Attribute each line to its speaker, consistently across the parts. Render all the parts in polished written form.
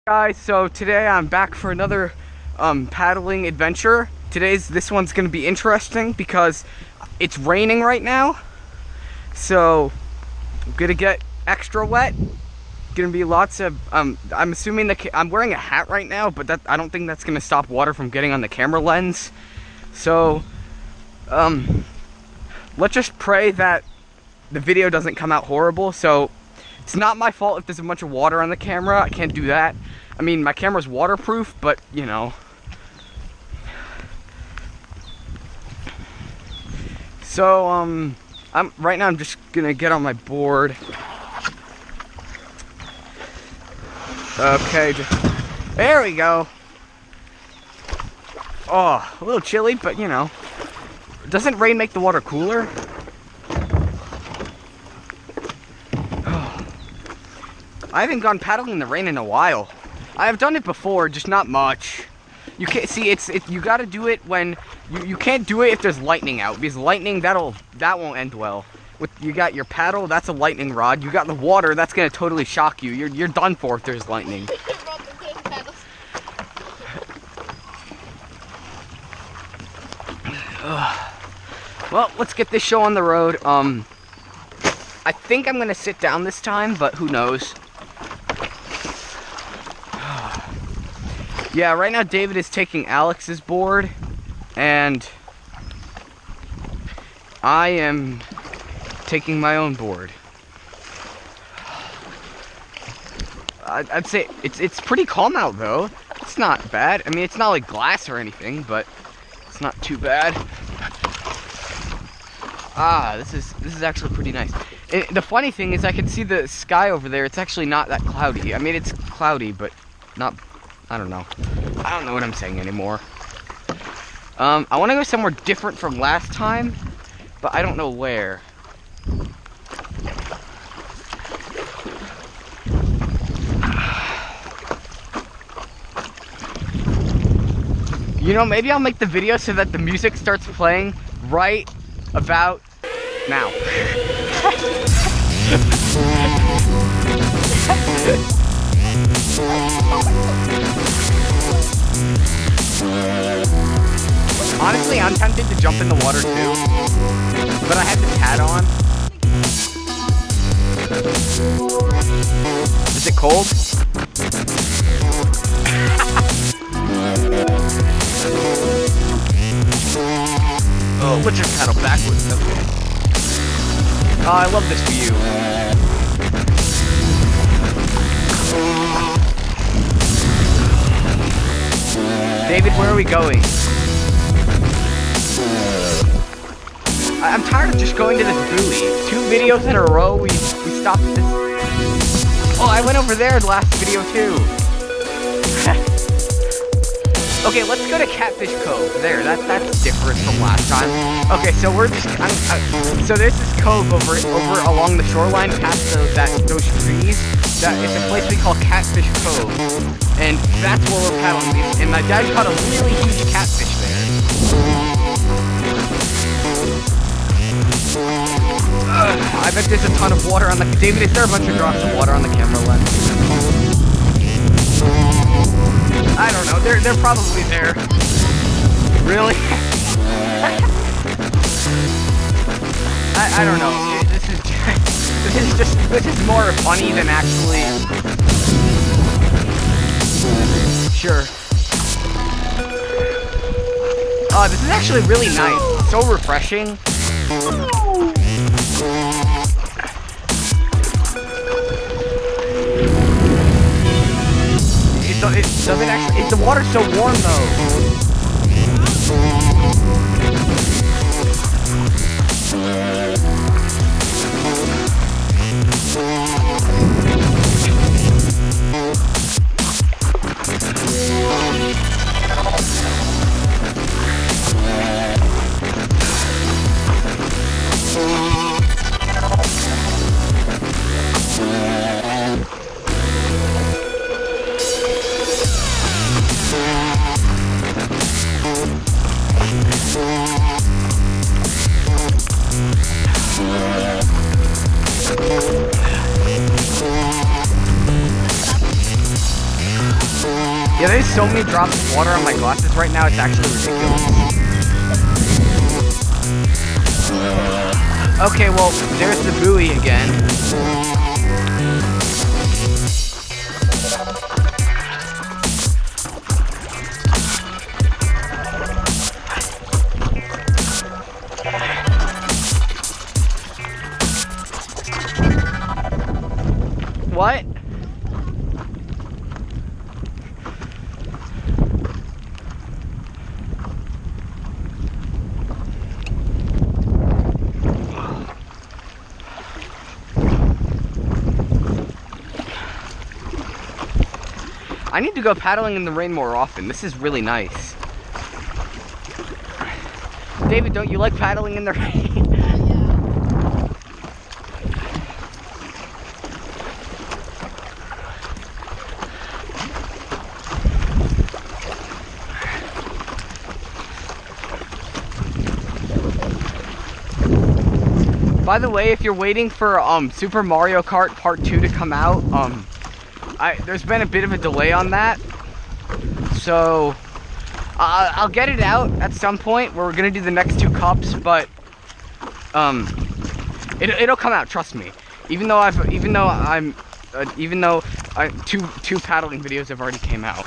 Speaker 1: Guys, so today I'm back for another paddling adventure. This one's gonna be interesting because it's raining right now, so I'm gonna get extra wet. Gonna be lots of I'm assuming I'm wearing a hat right now, but I don't think that's gonna stop water from getting on the camera lens. So let's just pray that the video doesn't come out horrible. So it's not my fault if there's a bunch of water on the camera. I can't do that. I mean, my camera's waterproof, but you know. So right now I'm just gonna get on my board. Okay, there we go. Oh, a little chilly, but you know. Doesn't rain make the water cooler? I haven't gone paddling in the rain in a while. I have done it before, just not much. You can't see you got to do it when you can't do it if there's lightning out, because lightning that won't end well. You got your paddle, that's a lightning rod. You got the water, that's gonna totally shock you. You're done for if there's lightning. Well, let's get this show on the road. I think I'm gonna sit down this time, but who knows? Yeah, right now David is taking Alex's board, and I am taking my own board. I'd say it's pretty calm out though. It's not bad. I mean, it's not like glass or anything, but it's not too bad. This is actually pretty nice. The funny thing is I can see the sky over there. It's actually not that cloudy. I mean, it's cloudy, but not, I don't know. I don't know what I'm saying anymore. I want to go somewhere different from last time, but I don't know where. You know, maybe I'll make the video so that the music starts playing right about now. Honestly, I'm tempted to jump in the water too, but I have the hat on. Is it cold? Oh, let's just paddle backwards. Okay. Oh, I love this view. David, where are we going? I'm tired of just going to this buoy. 2 videos in a row, we stopped at this. Oh, I went over there last video too. Okay, let's go to Catfish Cove. There, that's different from last time. Okay, so we're just so there's this cove over along the shoreline past those trees. It's a place we call Catfish Cove, and that's where we're paddling. And my dad caught a really huge catfish there. I bet there's a ton of water on the. David, is there a bunch of drops of water on the camera lens? I don't know. They're probably there. Really? I don't know. This is more funny than actually. Sure. Oh, this is actually really nice. So refreshing. It doesn't actually. The water's so warm though. Yeah, there's so many drops of water on my glasses right now, it's actually ridiculous. Okay, well, there's the buoy again. What? I need to go paddling in the rain more often. This is really nice. David, don't you like paddling in the rain? By the way, if you're waiting for Super Mario Kart Part 2 to come out, there's been a bit of a delay on that. So I'll get it out at some point. We're gonna do the next 2 cups, but it'll come out. Trust me. Even though two paddling videos have already came out.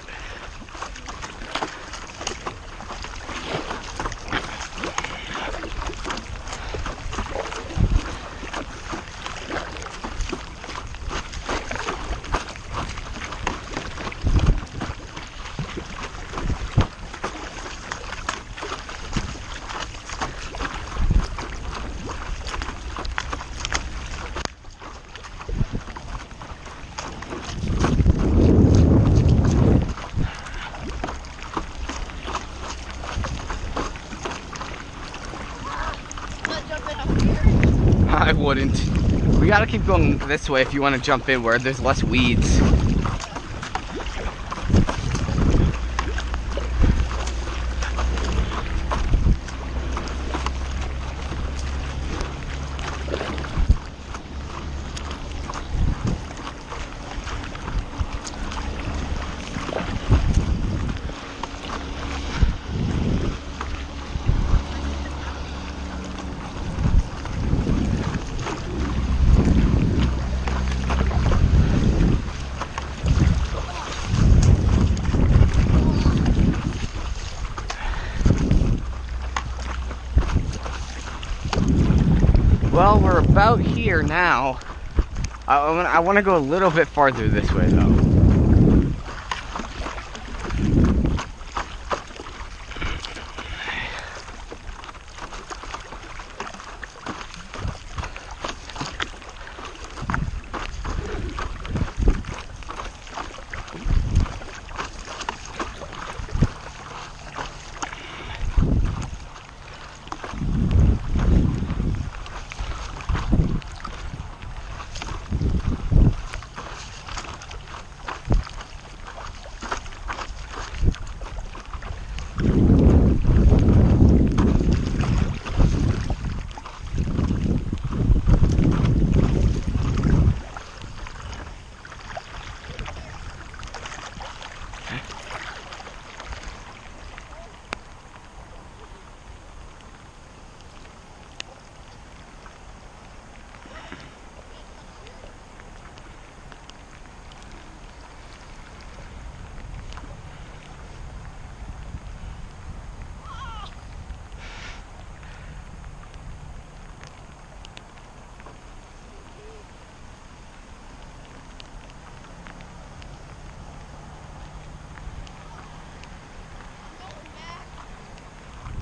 Speaker 1: I wouldn't. We gotta keep going this way if you want to jump in where there's less weeds. Well, we're about here now. I want to go a little bit farther this way, though.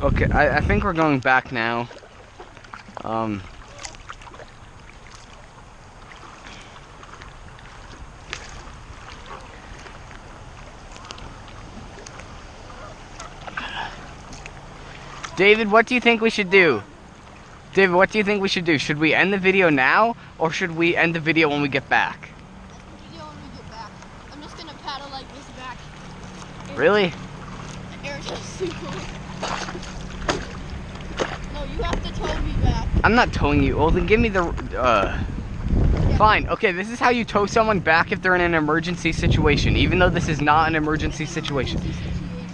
Speaker 1: Okay, I think we're going back now. David, what do you think we should do? David, what do you think we should do? Should we end the video now, or should we end the video when we get back?
Speaker 2: End the video when we get back. I'm just gonna paddle like this back.
Speaker 1: Really?
Speaker 2: Air just super. No, you have to tow me back.
Speaker 1: I'm not towing you. Well, then give me the,
Speaker 2: Yeah,
Speaker 1: Fine. Okay, this is how you tow someone back if they're in an emergency situation, even though this is not an emergency situation.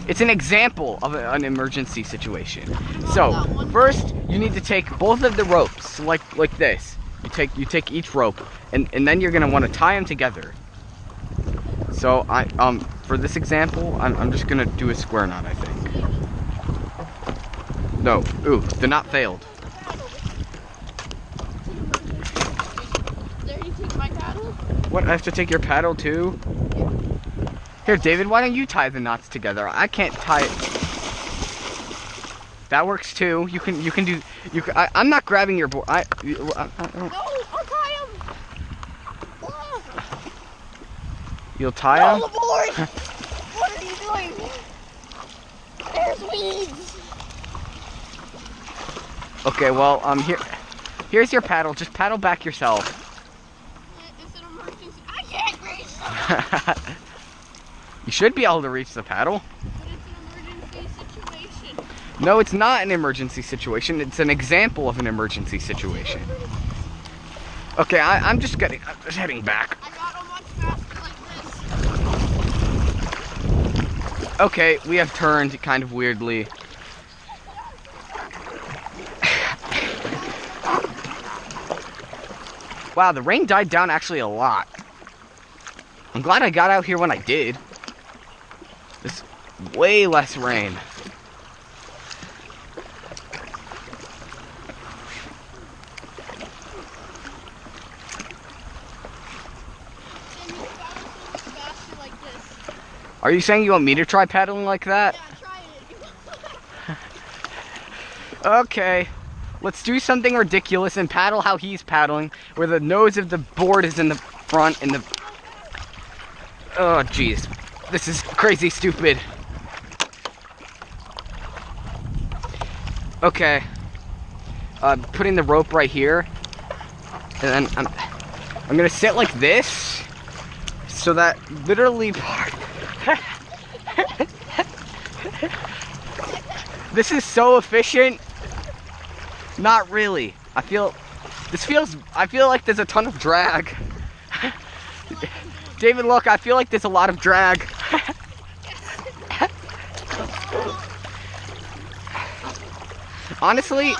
Speaker 1: It's an example of an emergency situation. So, first, you need to take both of the ropes, like this. You take each rope, and then you're gonna want to tie them together. So, for this example, I'm just gonna do a square knot, I think. No, ooh, the knot failed. What, I have to take your paddle too? Here, David, why don't you tie the knots together? I can't tie it. That works too. You can do. I'm not grabbing your board. I don't.
Speaker 2: No, I'll tie him.
Speaker 1: You'll tie him?
Speaker 2: No, the board. What are you doing? There's weeds.
Speaker 1: Okay, well, here's your paddle. Just paddle back yourself.
Speaker 2: It's an emergency. I can't reach.
Speaker 1: You should be able to reach the paddle.
Speaker 2: But it's an emergency situation.
Speaker 1: No, it's not an emergency situation. It's an example of an emergency situation. Okay, I'm just heading back.
Speaker 2: I got a much faster like this.
Speaker 1: Okay, we have turned kind of weirdly. Wow, the rain died down actually a lot. I'm glad I got out here when I did. There's way less rain.
Speaker 2: Faster like this.
Speaker 1: Are you saying you want me to try paddling like that?
Speaker 2: Yeah, try it.
Speaker 1: Okay. Let's do something ridiculous and paddle how he's paddling, where the nose of the board is in the front and the... Oh, jeez. This is crazy stupid. Okay. Putting the rope right here. And then I'm gonna sit like this, so that literally part... This is so efficient. Not really. I feel like there's a ton of drag. David, look, I feel like there's a lot of drag. Honestly,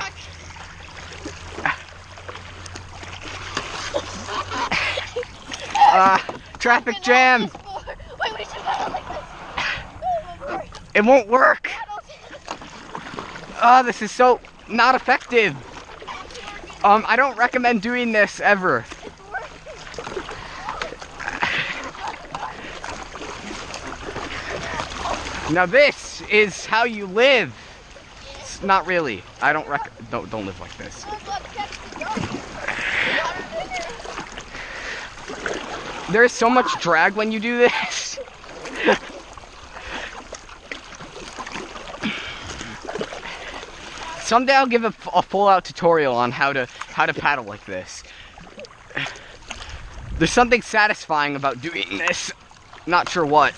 Speaker 1: traffic jam.
Speaker 2: Wait, we should paddle like this.
Speaker 1: It won't work. Oh, this is so not effective. I don't recommend doing this ever. Now this is how you live. It's not really. I don't don't live like this. There's so much drag when you do this. Someday I'll give a full-out tutorial on how to paddle like this. There's something satisfying about doing this. Not sure what.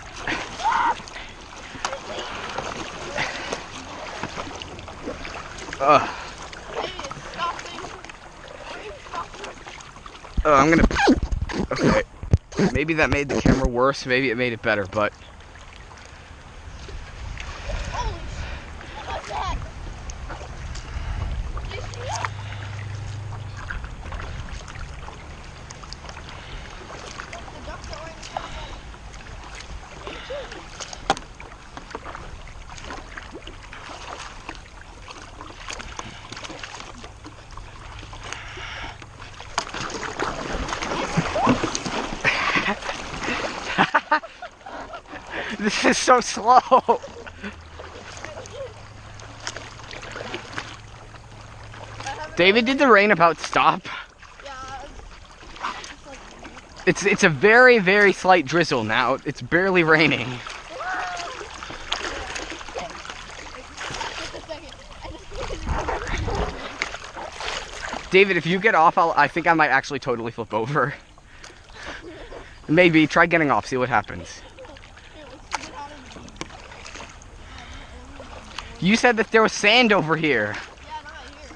Speaker 1: I'm gonna... Okay. Maybe that made the camera worse, maybe it made it better, but...
Speaker 2: What's that?
Speaker 1: This is so slow. David, did the rain about stop?
Speaker 2: Yeah.
Speaker 1: It's a very, very slight drizzle now. It's barely raining. David, if you get off, I think I might actually totally flip over. Maybe. Try getting off, see what happens. You said that there was sand over here.
Speaker 2: Yeah, not here.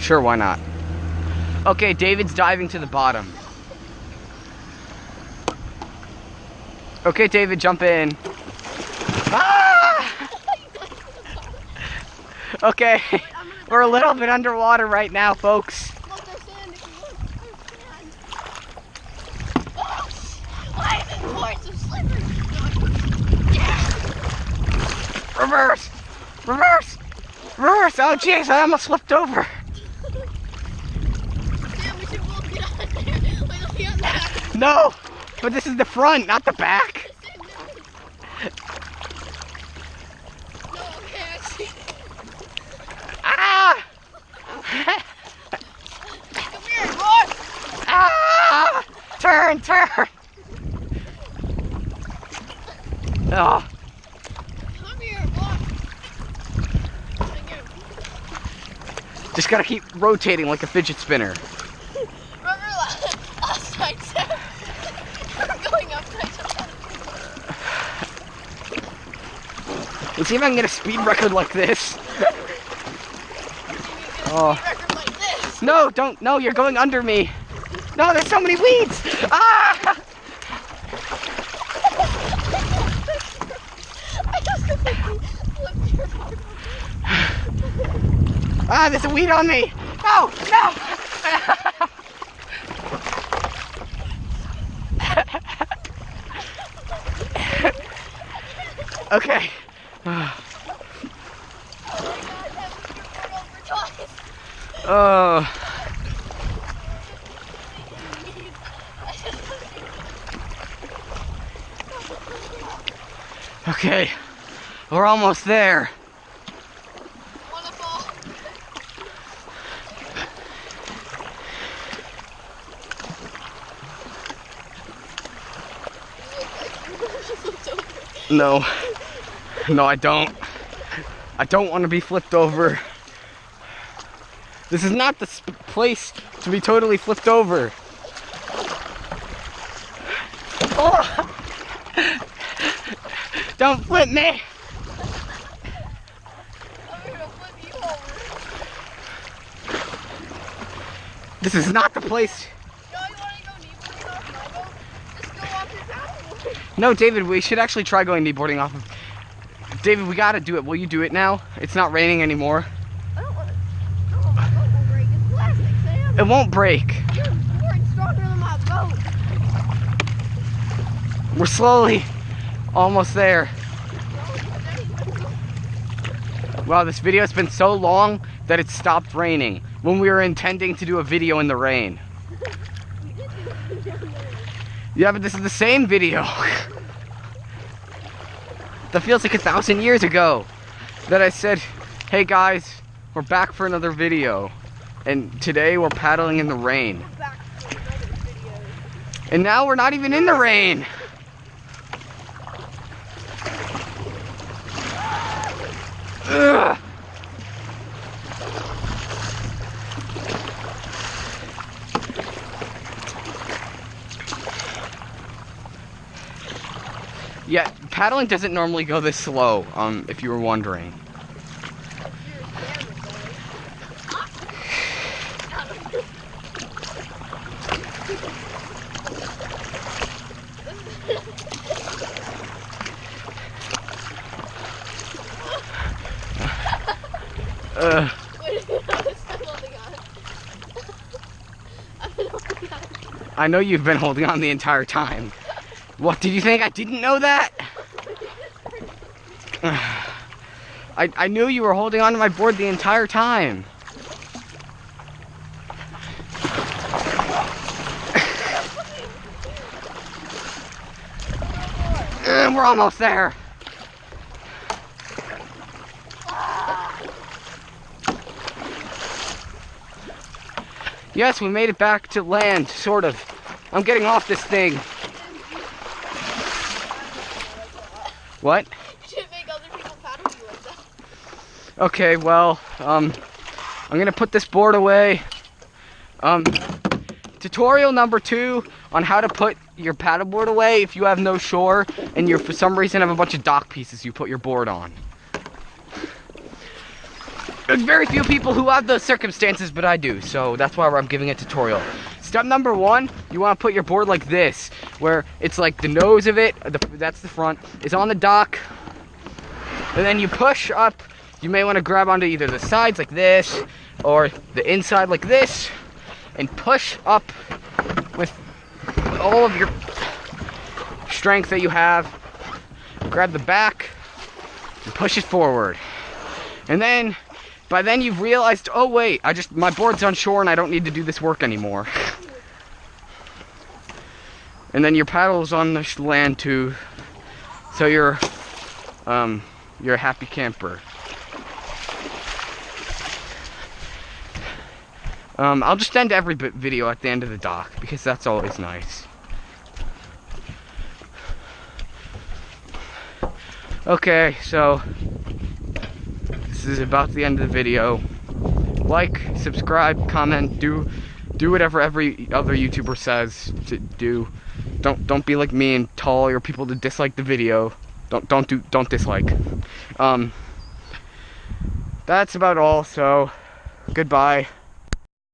Speaker 1: Sure, why not? Okay, David's diving to the bottom. Okay, David, jump in. Ah! Okay, we're a little bit underwater right now, folks.
Speaker 2: Look, there's sand. If you look, there's sand. Oh, why is this board so slippery? Yeah.
Speaker 1: Reverse! Reverse! Reverse! Oh, jeez, I almost flipped over.
Speaker 2: Damn, we should both get on there. Wait, let's get on the back.
Speaker 1: No, but this is the front, not the back.
Speaker 2: No, okay, I see.
Speaker 1: Ah!
Speaker 2: Come here, boy.
Speaker 1: Ah! Turn, turn! Oh,
Speaker 2: Come here, boy. Come here.
Speaker 1: just gotta keep rotating like a fidget spinner.
Speaker 2: Remember last night, Sam? We're going upside down.
Speaker 1: Let's see if I can get a speed record like this. Oh.
Speaker 2: Record like this.
Speaker 1: No, don't, no, you're going under me. No, there's so many weeds. Ah!
Speaker 2: I just completely flipped your board.
Speaker 1: Ah, there's a weed on me. No, no. Okay. Oh. Okay. We're almost there.
Speaker 2: Wanna fall?
Speaker 1: No. No, I don't. I don't want to be flipped over. This is not the place to be totally flipped over. Oh! Don't flip me!
Speaker 2: I'm gonna flip you over.
Speaker 1: This is not the place.
Speaker 2: No, you wanna go kneeboarding off my boat? Just go off your paddleboard.
Speaker 1: No, David, we should actually try going kneeboarding off of... David, we gotta do it. Will you do it now? It's not raining anymore.
Speaker 2: I don't wanna. No, my boat will break. It's plastic, Sam.
Speaker 1: It won't break.
Speaker 2: Your board's stronger than my boat.
Speaker 1: We're slowly almost there. Wow, this video has been so long that it stopped raining when we were intending to do a video in the rain. Yeah, but this is the same video. That feels like 1,000 years ago that I said, hey guys, we're back for another video. And today we're paddling in the rain.
Speaker 2: Back to another video.
Speaker 1: And now we're not even in the rain. Ugh. Yeah, paddling doesn't normally go this slow, if you were wondering. I know you've been holding on the entire time. What, did you think I didn't know that? I knew you were holding on to my board the entire time. We're almost there. Yes, we made it back to land, sort of. I'm getting off this thing. What?
Speaker 2: You should make other people paddle you like that.
Speaker 1: Okay, well, I'm gonna put this board away. Tutorial number 2 on how to put your paddleboard away if you have no shore and you for some reason have a bunch of dock pieces you put your board on. There's very few people who have those circumstances, but I do, so that's why I'm giving a tutorial. Step number 1, you want to put your board like this, where it's like the nose of it, that's the front, is on the dock, and then you push up. You may want to grab onto either the sides like this, or the inside like this, and push up with all of your strength that you have. Grab the back and push it forward. And then, by then you've realized, oh wait, my board's on shore and I don't need to do this work anymore. And then your paddle's on the land too, so you're a happy camper. I'll just end every video at the end of the dock, because that's always nice. Okay, so this is about the end of the video. Like, subscribe, comment, do whatever every other YouTuber says to do. Don't be like me and tell all your people to dislike the video. Don't dislike. That's about all, so goodbye.